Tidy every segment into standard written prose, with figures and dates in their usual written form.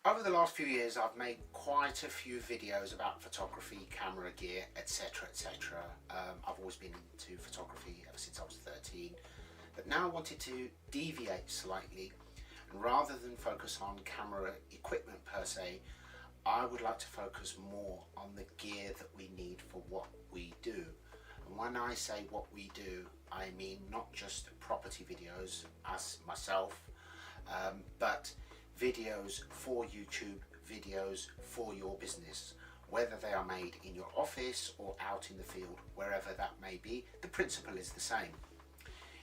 Over the last few years I've made quite a few videos about photography, camera gear, etc, etc. I've always been into photography ever since I was 13, but now I wanted to deviate slightly, and rather than focus on camera equipment per se, I would like to focus more on the gear that we need for what we do. And when I say what we do, I mean not just property videos as myself, but videos for YouTube, videos for your business, whether they are made in your office or out in the field, wherever that may be, the principle is the same.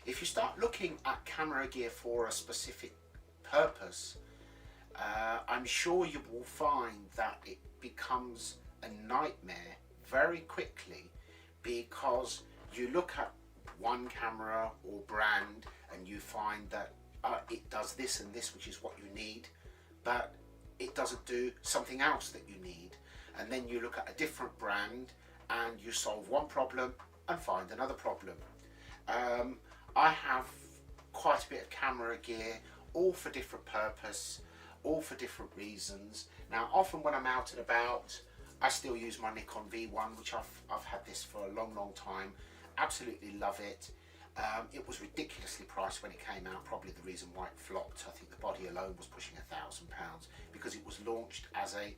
If you start looking at camera gear for a specific purpose, I'm sure you will find that it becomes a nightmare very quickly, because you look at one camera or brand and you find that it does this and this, which is what you need, but it doesn't do something else that you need. And then you look at a different brand and you solve one problem and find another problem. I have quite a bit of camera gear, all for different purpose, all for different reasons. Now often when I'm out and about, I still use my Nikon V1, which I've had this for a long time. Absolutely love it. It was ridiculously priced when it came out, probably the reason why it flopped. I think the body alone was pushing £1,000, because it was launched as a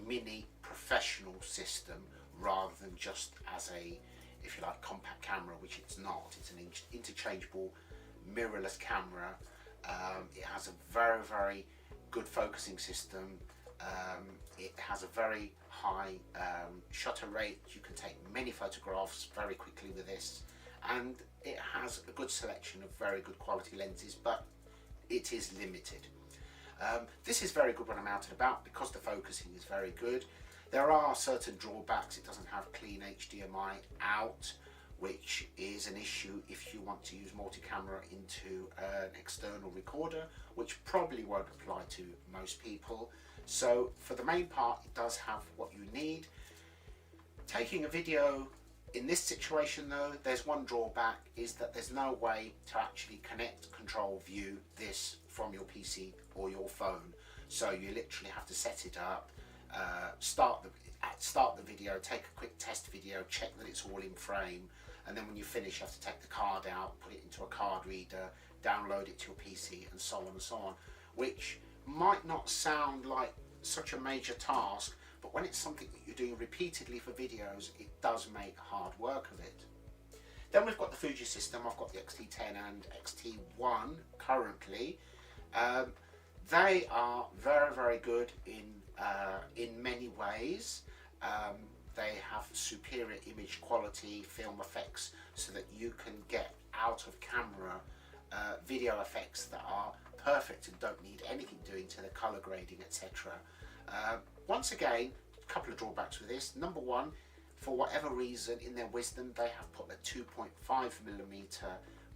mini professional system rather than just as a, if you like, compact camera, which it's not. It's an interchangeable mirrorless camera. It has a very good focusing system. It has a very high shutter rate. You can take many photographs very quickly with this, and it has a good selection of very good quality lenses, but it is limited. This is very good when I'm out and about because the focusing is very good. There are certain drawbacks. It doesn't have clean HDMI out, which is an issue if you want to use multi-camera into an external recorder, which probably won't apply to most people. So for the main part, it does have what you need. Taking a video in this situation though, there's one drawback, is that there's no way to actually connect, control, view this from your PC or your phone. So you literally have to set it up, start the video, take a quick test video, check that it's all in frame, and then when you finish you have to take the card out, put it into a card reader, download it to your PC, and so on and so on, which might not sound like such a major task, but when it's something that you're doing repeatedly for videos, it does make hard work of it. Then we've got the Fuji system. I've got the X-T10 and X-T1 currently. They are very good in many ways. They have superior image quality, film effects, so that you can get out of camera video effects that are perfect and don't need anything doing to the color grading, etc. Once again, a couple of drawbacks with this. Number one, for whatever reason, in their wisdom, they have put a 2.5mm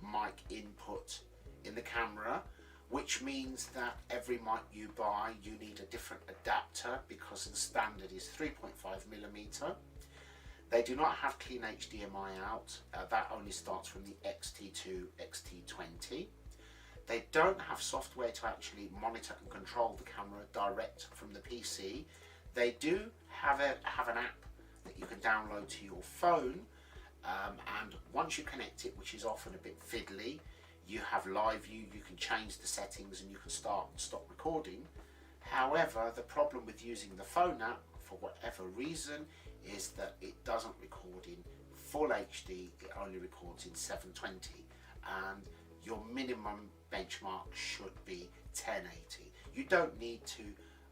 mic input in the camera, which means that every mic you buy, you need a different adapter, because the standard is 3.5mm. They do not have clean HDMI out. That only starts from the X-T2, X-T20. They don't have software to actually monitor and control the camera direct from the PC. They do have an app that you can download to your phone, and once you connect it, which is often a bit fiddly, you have live view, you can change the settings, and you can start and stop recording. However, the problem with using the phone app, for whatever reason, is that it doesn't record in full HD, it only records in 720, and your minimum benchmark should be 1080. You don't need to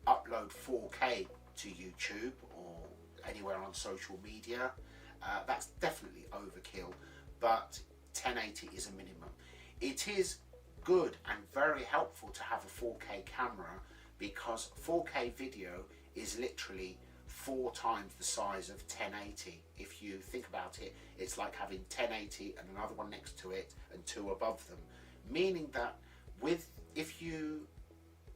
upload 4K to YouTube or anywhere on social media. That's definitely overkill, but 1080 is a minimum. It is good and very helpful to have a 4K camera, because 4K video is literally 4 times the size of 1080. If you think about it, it's like having 1080 and another one next to it and 2 above them, meaning that if you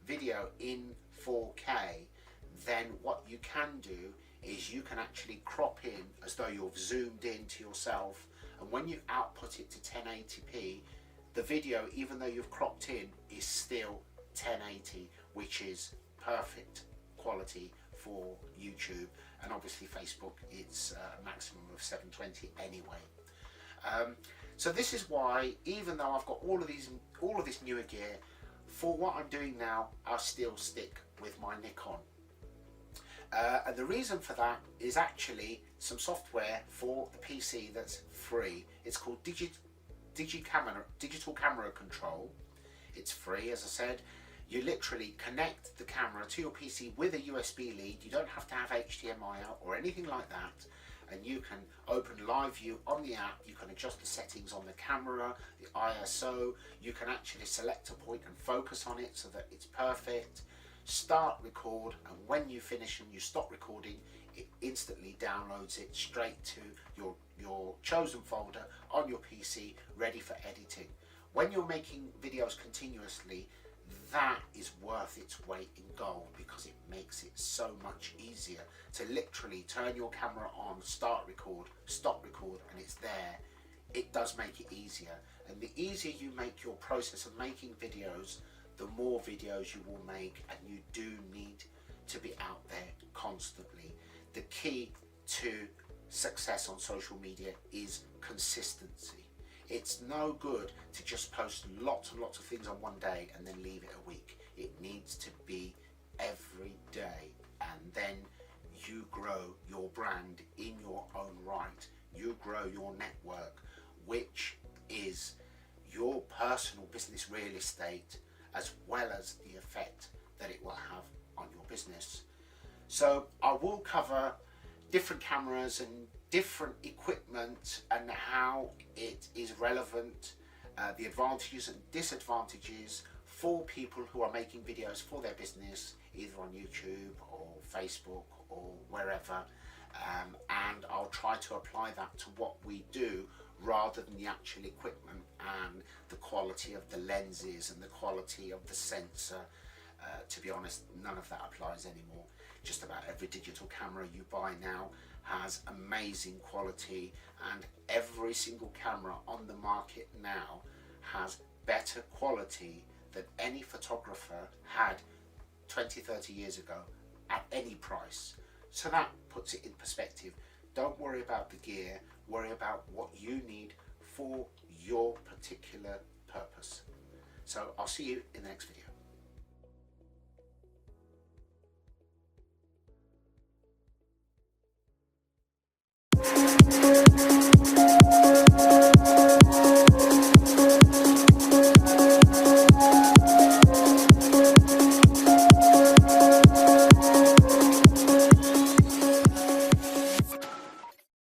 video in 4K, then what you can do is you can actually crop in as though you've zoomed into yourself, and when you output it to 1080p, the video, even though you've cropped in, is still 1080, which is perfect quality for YouTube, and obviously Facebook it's a maximum of 720 anyway. So this is why, even though I've got all of this newer gear, for what I'm doing now, I'll still stick with my Nikon. And the reason for that is actually some software for the PC that's free. It's called digital camera control. It's free, as I said. You literally connect the camera to your PC with a USB lead. You don't have to have HDMI out or anything like that. And you can open live view on the app. You can adjust the settings on the camera, the ISO. You can actually select a point and focus on it so that it's perfect. Start record, and when you finish and you stop recording, it instantly downloads it straight to your chosen folder on your PC, ready for editing. When you're making videos continuously, that is worth its weight in gold, because it makes it so much easier to literally turn your camera on, start record, stop record, and it's there. It does make it easier, and the easier you make your process of making videos, the more videos you will make, and you do need to be out there constantly. The key to success on social media is consistency. It's no good to just post lots and lots of things on one day and then leave it a week. It needs to be every day, and then you grow your brand in your own right. You grow your network, which is your personal business real estate, as well as the effect that it will have on your business. So I will cover different cameras and different equipment and how it is relevant, the advantages and disadvantages for people who are making videos for their business, either on YouTube or Facebook or wherever, and I'll try to apply that to what we do, rather than the actual equipment and the quality of the lenses and the quality of the sensor. To be honest, none of that applies anymore. Just about every digital camera you buy now has amazing quality, and every single camera on the market now has better quality than any photographer had 20-30 years ago at any price. So that puts it in perspective. Don't worry about the gear, worry about what you need for your particular purpose. So I'll see you in the next video.